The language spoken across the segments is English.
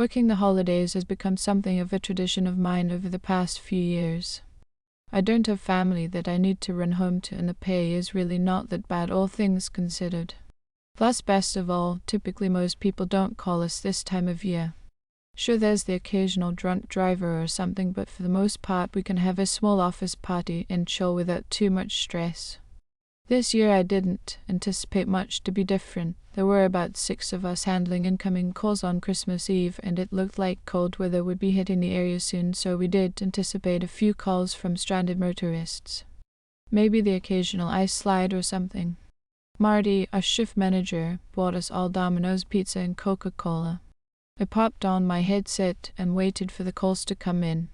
Working the holidays has become something of a tradition of mine over the past few years. I don't have family that I need to run home to, and the pay is really not that bad, all things considered. Plus, best of all, typically most people don't call us this time of year. Sure, there's the occasional drunk driver or something, but for the most part we can have a small office party and chill without too much stress. This year I didn't anticipate much to be different. There were about 6 of us handling incoming calls on Christmas Eve, and it looked like cold weather would be hitting the area soon, so we did anticipate a few calls from stranded motorists. Maybe the occasional ice slide or something. Marty, our shift manager, bought us all Domino's pizza and Coca-Cola. I popped on my headset and waited for the calls to come in.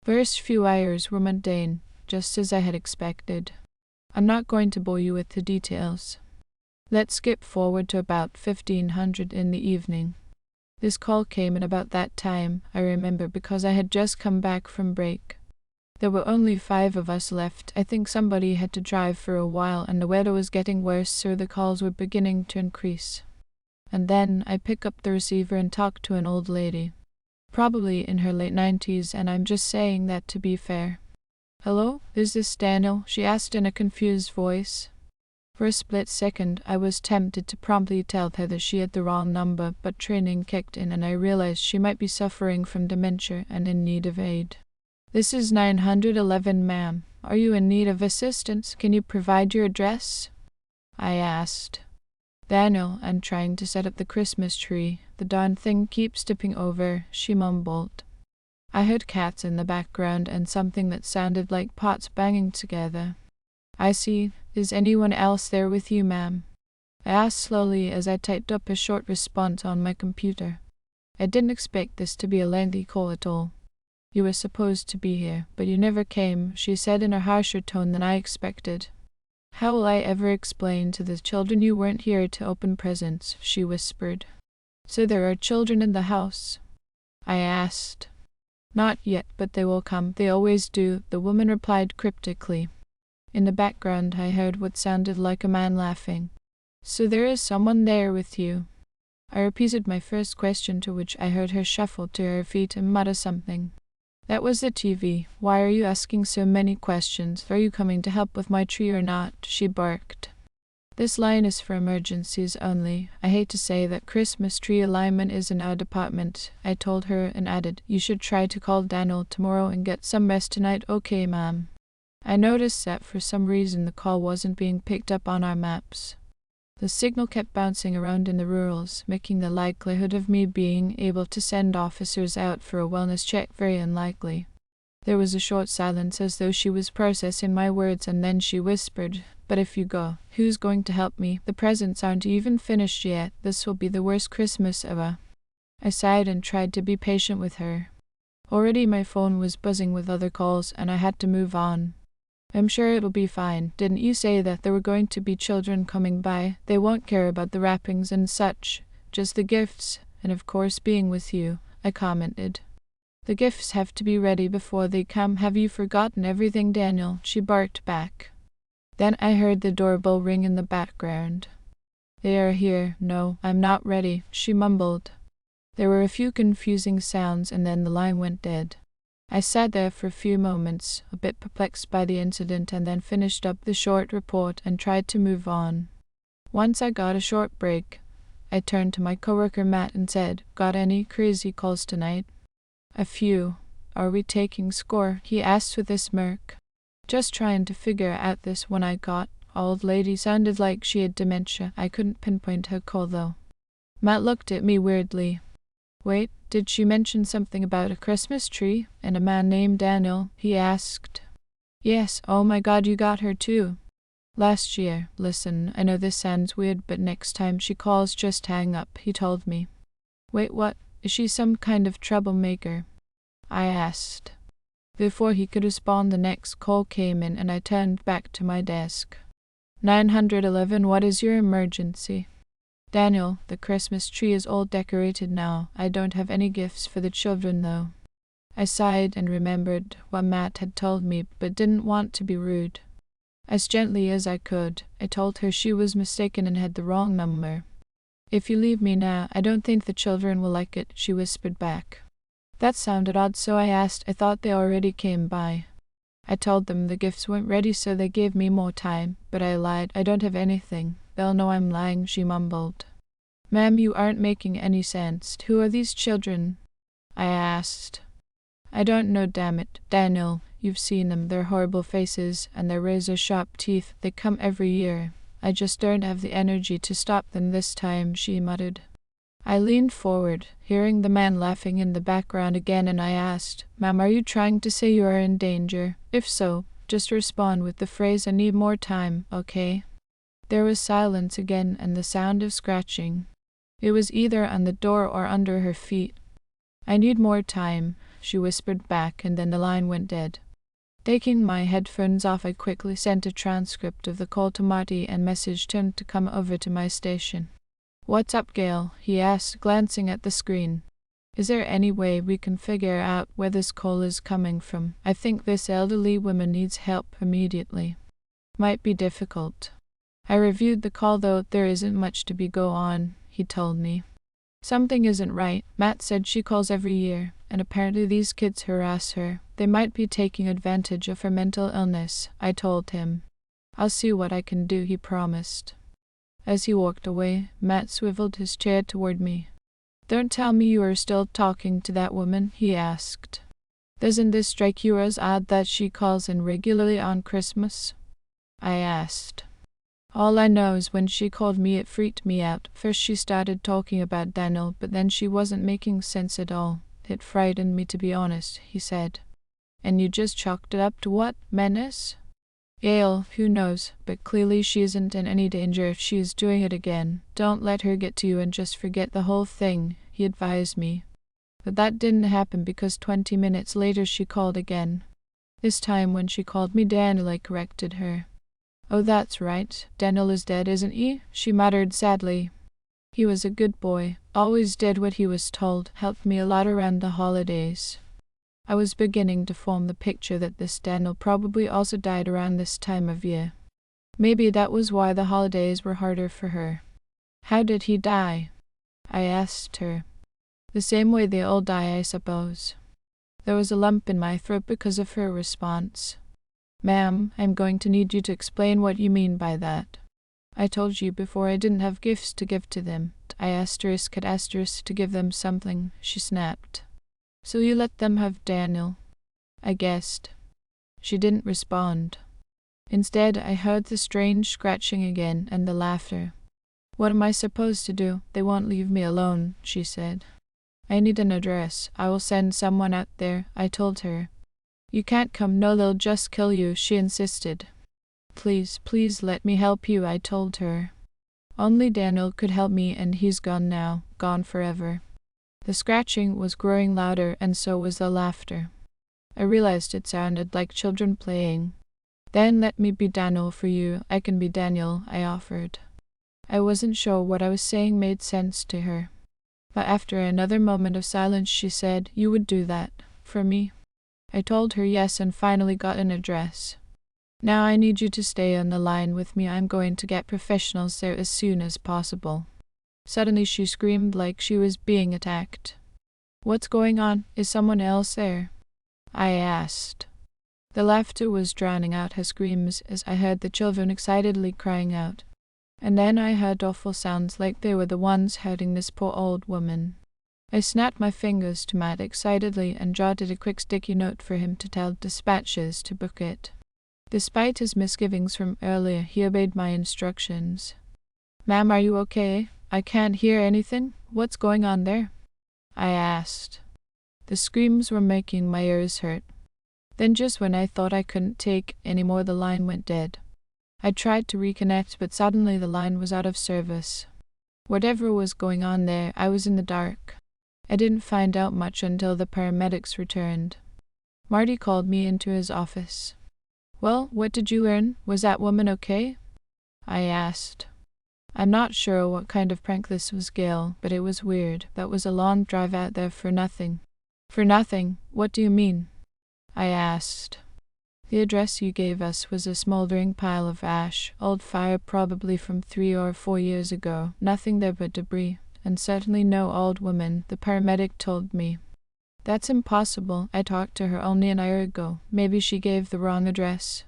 First few hours were mundane, just as I had expected. I'm not going to bore you with the details. Let's skip forward to about 1500 in the evening. This call came at about that time, I remember, because I had just come back from break. There were only 5 of us left. I think somebody had to drive for a while, and the weather was getting worse, so the calls were beginning to increase. And then I pick up the receiver and talk to an old lady, probably in her late 90s, and I'm just saying that to be fair. "Hello, is this Daniel?" she asked in a confused voice. For a split second, I was tempted to promptly tell her that she had the wrong number, but training kicked in and I realized she might be suffering from dementia and in need of aid. "This is 911, ma'am. Are you in need of assistance? Can you provide your address?" I asked. "Daniel, I'm trying to set up the Christmas tree. The darn thing keeps tipping over," she mumbled. I heard cats in the background and something that sounded like pots banging together. "I see. Is anyone else there with you, ma'am?" I asked slowly as I typed up a short response on my computer. I didn't expect this to be a lengthy call at all. "You were supposed to be here, but you never came," she said in a harsher tone than I expected. "How will I ever explain to the children you weren't here to open presents?" she whispered. "So there are children in the house?" I asked. "Not yet, but they will come. They always do," the woman replied cryptically. In the background I heard what sounded like a man laughing. "So there is someone there with you?" I repeated my first question, to which I heard her shuffle to her feet and mutter something. "That was the TV. Why are you asking so many questions? Are you coming to help with my tree or not?" she barked. "This line is for emergencies only. I hate to say that Christmas tree alignment is in our department," I told her and added, "You should try to call Daniel tomorrow and get some rest tonight, okay, ma'am?" I noticed that for some reason the call wasn't being picked up on our maps. The signal kept bouncing around in the rurals, making the likelihood of me being able to send officers out for a wellness check very unlikely. There was a short silence, as though she was processing my words, and then she whispered, "But if you go, who's going to help me? The presents aren't even finished yet. This will be the worst Christmas ever." I sighed and tried to be patient with her. Already my phone was buzzing with other calls, and I had to move on. "I'm sure it'll be fine. Didn't you say that there were going to be children coming by? They won't care about the wrappings and such, just the gifts, and of course being with you," I commented. "The gifts have to be ready before they come. Have you forgotten everything, Daniel?" she barked back. Then I heard the doorbell ring in the background. "They are here. No, I'm not ready," she mumbled. There were a few confusing sounds, and then the line went dead. I sat there for a few moments, a bit perplexed by the incident, and then finished up the short report and tried to move on. Once I got a short break, I turned to my coworker Matt and said, "Got any crazy calls tonight?" "A few. Are we taking score?" he asked with a smirk. "Just trying to figure out this one I got. Old lady sounded like she had dementia. I couldn't pinpoint her call though." Matt looked at me weirdly. "Wait, did she mention something about a Christmas tree and a man named Daniel?" he asked. "Yes. Oh my God, you got her too." "Last year. Listen, I know this sounds weird, but next time she calls, just hang up," he told me. "Wait, what? Is she some kind of troublemaker?" I asked. Before he could respond, the next call came in, and I turned back to my desk. 911, what is your emergency?" "Daniel, the Christmas tree is all decorated now. I don't have any gifts for the children, though." I sighed and remembered what Matt had told me, but didn't want to be rude. As gently as I could, I told her she was mistaken and had the wrong number. If you leave me now, I don't think the children will like it, she whispered back. That sounded odd, so I asked. I thought they already came by. I told them the gifts weren't ready, so they gave me more time, but I lied. I don't have anything. They'll know I'm lying, she mumbled. Ma'am, you aren't making any sense. Who are these children? I asked. I don't know, damn it. Daniel, you've seen them. Their horrible faces and their razor-sharp teeth. They come every year. I just don't have the energy to stop them this time, she muttered. I leaned forward, hearing the man laughing in the background again, and I asked, Ma'am, are you trying to say you are in danger? If so, just respond with the phrase, I need more time, okay? There was silence again and the sound of scratching. It was either on the door or under her feet. I need more time, she whispered back, and then the line went dead. Taking my headphones off, I quickly sent a transcript of the call to Marty and messaged him to come over to my station. What's up, Gail? He asked, glancing at the screen. Is there any way we can figure out where this call is coming from? I think this elderly woman needs help immediately. Might be difficult. I reviewed the call, though there isn't much to go on, he told me. Something isn't right. Matt said she calls every year, and apparently these kids harass her. They might be taking advantage of her mental illness, I told him. I'll see what I can do, he promised. As he walked away, Matt swiveled his chair toward me. Don't tell me you are still talking to that woman, he asked. Doesn't this strike you as odd that she calls in regularly on Christmas? I asked. All I know is when she called me, it freaked me out. First she started talking about Daniel, but then she wasn't making sense at all. It frightened me, to be honest, he said. And you just chalked it up to what? Menace? Gail, who knows, but clearly she isn't in any danger if she is doing it again. Don't let her get to you and just forget the whole thing, he advised me. But that didn't happen because 20 minutes later she called again. This time when she called me Daniel, I corrected her. Oh, that's right. Daniel is dead, isn't he? She muttered sadly. He was a good boy, always did what he was told, helped me a lot around the holidays. I was beginning to form the picture that this Daniel probably also died around this time of year. Maybe that was why the holidays were harder for her. How did he die? I asked her. The same way they all die, I suppose. There was a lump in my throat because of her response. Ma'am, I'm going to need you to explain what you mean by that. I told you before I didn't have gifts to give to them. I asterisk to give them something, she snapped. So you let them have Daniel? I guessed. She didn't respond. Instead, I heard the strange scratching again and the laughter. What am I supposed to do? They won't leave me alone, she said. I need an address. I will send someone out there, I told her. You can't come, no, they'll just kill you, she insisted. Please, please let me help you, I told her. Only Daniel could help me, and he's gone now, gone forever. The scratching was growing louder, and so was the laughter. I realized it sounded like children playing. Then let me be Daniel for you. I can be Daniel, I offered. I wasn't sure what I was saying made sense to her. But after another moment of silence, she said, You would do that, for me? I told her yes, and finally got an address. Now I need you to stay on the line with me. I'm going to get professionals there as soon as possible. Suddenly she screamed like she was being attacked. What's going on? Is someone else there? I asked. The laughter was drowning out her screams as I heard the children excitedly crying out. And then I heard awful sounds like they were the ones hurting this poor old woman. I snapped my fingers to Matt excitedly and jotted a quick sticky note for him to tell dispatchers to book it. Despite his misgivings from earlier, he obeyed my instructions. Ma'am, are you okay? I can't hear anything. What's going on there? I asked. The screams were making my ears hurt. Then just when I thought I couldn't take any more, the line went dead. I tried to reconnect, but suddenly the line was out of service. Whatever was going on there, I was in the dark. I didn't find out much until the paramedics returned. Marty called me into his office. Well, what did you learn? Was that woman okay? I asked. I'm not sure what kind of prank this was, Gail, but it was weird. That was a long drive out there for nothing. For nothing? What do you mean? I asked. The address you gave us was a smoldering pile of ash, old fire probably from 3 or 4 years ago, nothing there but debris, and certainly no old woman, the paramedic told me. That's impossible. I talked to her only an hour ago. Maybe she gave the wrong address.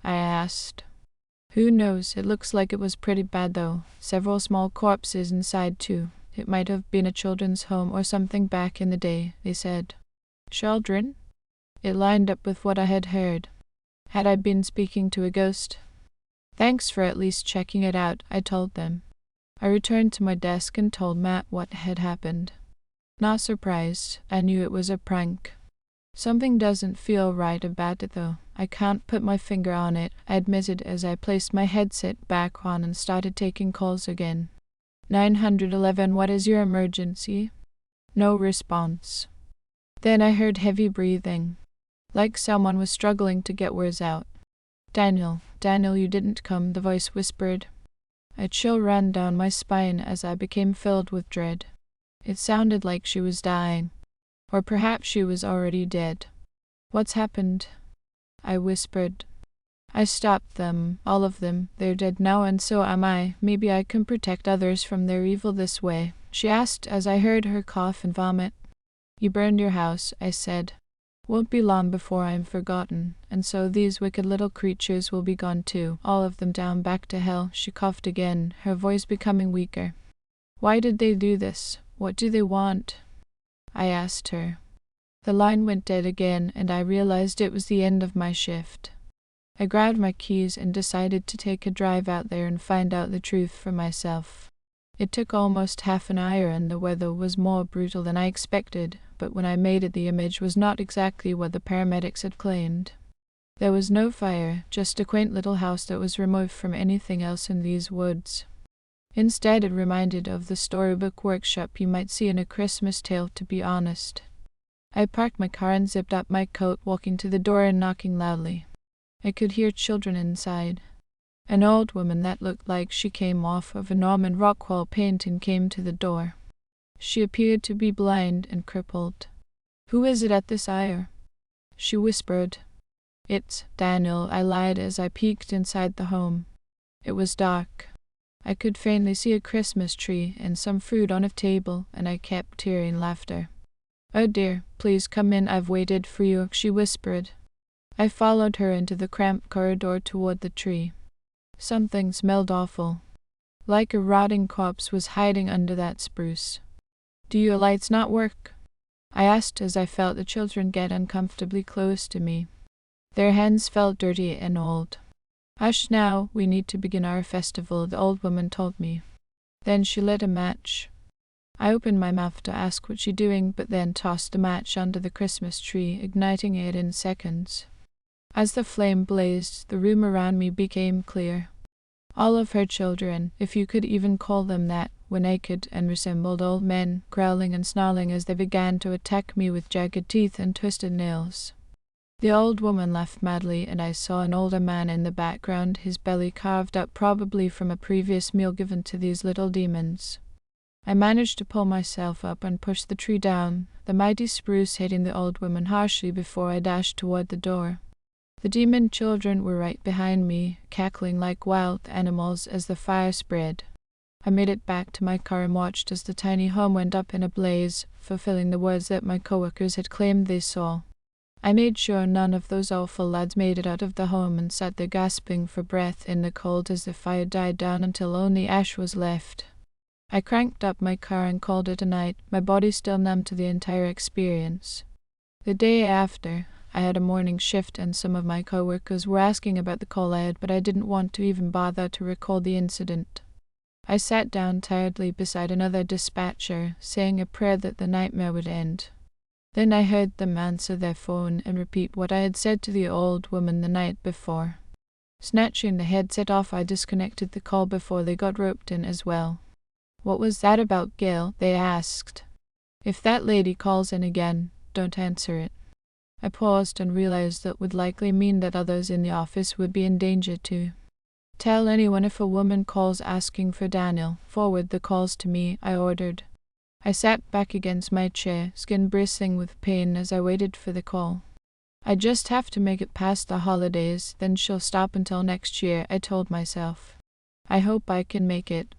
I asked. Who knows? It looks like it was pretty bad though. Several small corpses inside too. It might have been a children's home or something back in the day, they said. Children? It lined up with what I had heard. Had I been speaking to a ghost? Thanks for at least checking it out, I told them. I returned to my desk and told Matt what had happened. Not surprised. I knew it was a prank. Something doesn't feel right about it though. I can't put my finger on it, I admitted as I placed my headset back on and started taking calls again. 911, what is your emergency? No response. Then I heard heavy breathing, like someone was struggling to get words out. Daniel, you didn't come, the voice whispered. A chill ran down my spine as I became filled with dread. It sounded like she was dying, or perhaps she was already dead. What's happened? I whispered. I stopped them, all of them. They're dead now and so am I. Maybe I can protect others from their evil this way, she asked as I heard her cough and vomit. You burned your house, I said. Won't be long before I am forgotten, and so these wicked little creatures will be gone too, all of them down back to hell. She coughed again, her voice becoming weaker. Why did they do this? What do they want? I asked her. The line went dead again, and I realized it was the end of my shift. I grabbed my keys and decided to take a drive out there and find out the truth for myself. It took almost half an hour and the weather was more brutal than I expected, but when I made it the image was not exactly what the paramedics had claimed. There was no fire, just a quaint little house that was removed from anything else in these woods. Instead, it reminded of the storybook workshop you might see in A Christmas Tale, to be honest. I parked my car and zipped up my coat, walking to the door and knocking loudly. I could hear children inside. An old woman that looked like she came off of a Norman Rockwell painting came to the door. She appeared to be blind and crippled. Who is it at this hour? She whispered. It's Daniel, I lied as I peeked inside the home. It was dark. I could faintly see a Christmas tree and some fruit on a table, and I kept hearing laughter. Oh dear, please come in, I've waited for you, she whispered. I followed her into the cramped corridor toward the tree. Something smelled awful. Like a rotting corpse was hiding under that spruce. Do your lights not work? I asked as I felt the children get uncomfortably close to me. Their hands felt dirty and old. Hush now, we need to begin our festival, the old woman told me. Then she lit a match. I opened my mouth to ask what she doing, but then tossed the match under the Christmas tree, igniting it in seconds. As the flame blazed, the room around me became clear. All of her children, if you could even call them that, were naked and resembled old men, growling and snarling as they began to attack me with jagged teeth and twisted nails. The old woman laughed madly, and I saw an older man in the background, his belly carved up probably from a previous meal given to these little demons. I managed to pull myself up and push the tree down, the mighty spruce hitting the old woman harshly before I dashed toward the door. The demon children were right behind me, cackling like wild animals as the fire spread. I made it back to my car and watched as the tiny home went up in a blaze, fulfilling the words that my coworkers had claimed they saw. I made sure none of those awful lads made it out of the home and sat there gasping for breath in the cold as the fire died down until only ash was left. I cranked up my car and called it a night, my body still numb to the entire experience. The day after, I had a morning shift and some of my coworkers were asking about the call I had, but I didn't want to even bother to recall the incident. I sat down tiredly beside another dispatcher, saying a prayer that the nightmare would end. Then I heard them answer their phone and repeat what I had said to the old woman the night before. Snatching the headset off, I disconnected the call before they got roped in as well. What was that about, Gail? They asked. If that lady calls in again, don't answer it. I paused and realized that would likely mean that others in the office would be in danger too. Tell anyone if a woman calls asking for Daniel. Forward the calls to me, I ordered. I sat back against my chair, skin bristling with pain as I waited for the call. I just have to make it past the holidays, then she'll stop until next year, I told myself. I hope I can make it,